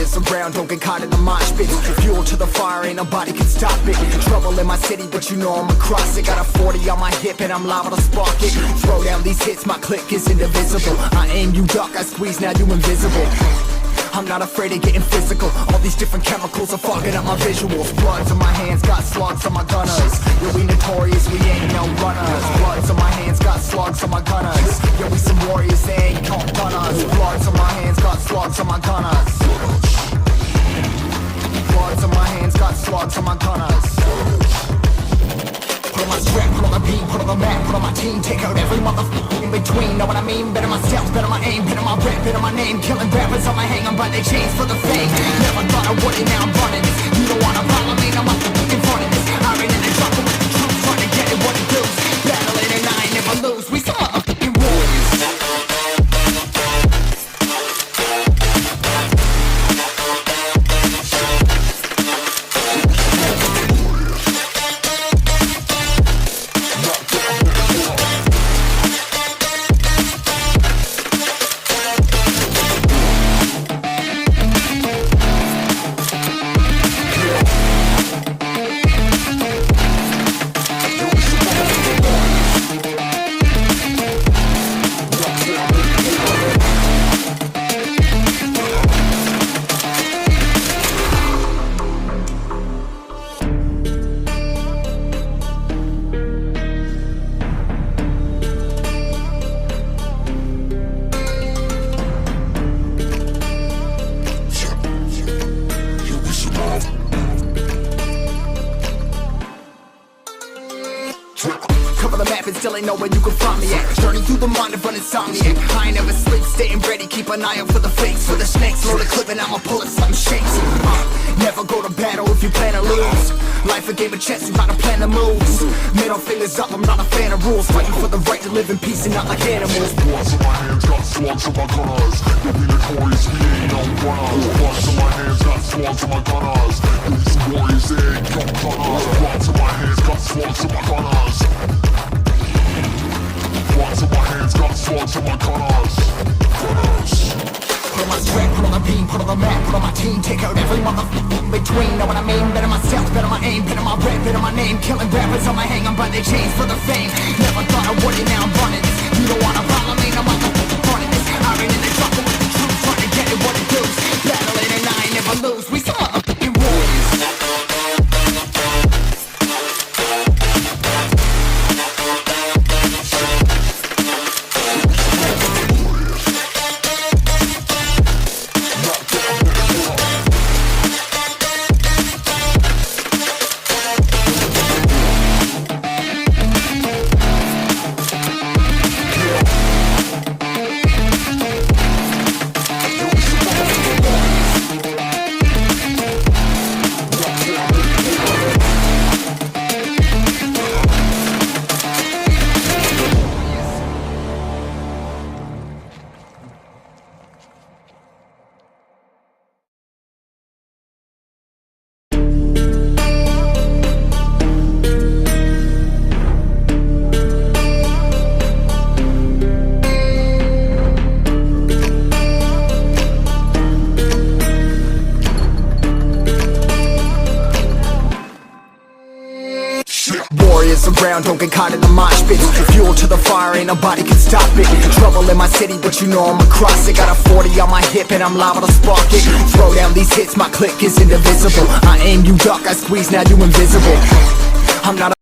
Warriors around, don't get caught in the mosh pit. Fuel to the fire, ain't nobody can stop it. Trouble in my city, but you know I'm across it. Got a 40 on my hip and I'm liable to spark it. Throw down these hits, my click is indivisible. I aim, you duck, I squeeze, now you invisible. I'm not afraid of getting physical. All these different chemicals are fogging up my visuals. Bloods on my hands, got slugs on my gunners. Yo, we notorious, we ain't no runners. Bloods on my hands, got slugs on my gunners. Yo, we some warriors, they ain't no runners. Bloods on my hands, got slugs on my gunners. Bloods on my hands, got slugs on my gunners. Put on my strap, put on the beat, put on the map, put on my team. Take out every motherfucker in between, know what I mean? Better my steps, better my aim, better my rap, better my name. Killing rappers on my hang on by their chains for the fame. Never thought I would it, now I'm running this. You don't wanna follow me, I'm up in front of this. I ran in the truck with the troops, trying to get it what it does. Battling and I ain't never lose, we some motherfucking warriors. Cover the map and still ain't know where you can find me at. Journey through the mind of an insomniac. I ain't never sleep, staying ready, keep an eye out for the fakes. For the snakes, load a clip and I'ma pull it, something shakes. Never go to battle if you plan to lose. Life a game of chess, you gotta plan the moves. Middle fingers up, I'm not a fan of rules. Fighting for the right to live in peace and not like animals. Bloods in my hands, got slugs on my gunners. You'll be notorious, we ain't no runners. Bloods in my hands, got slugs on my gunners. You'll be some warriors, they ain't no runners. Bloods in my hands, got slugs on my gunners. Bloods in my hands, got slugs on my gunners. Put on my strap, put on the beam, put on the map, put on my team. Take out every motherfucker in between, know what I mean? Better myself, better my aim, better my rap, better my name. Killing rappers on my hang on by their chains for the fame. Never thought I would it, now I'm running this. You don't wanna follow me, I'm up in front of this. I ran in the truck with the troops, trying to get it what it does. Battling and I ain't never lose, we some motherfucking warriors. Warriors around, don't get caught in the mosh pit. Fuel to the fire, ain't nobody can stop it. Trouble in my city, but you know I'm across it. Got a 40 on my hip and I'm liable to spark it. Throw down these hits, my click is indivisible. I aim, you duck, I squeeze, now you invisible. I'm not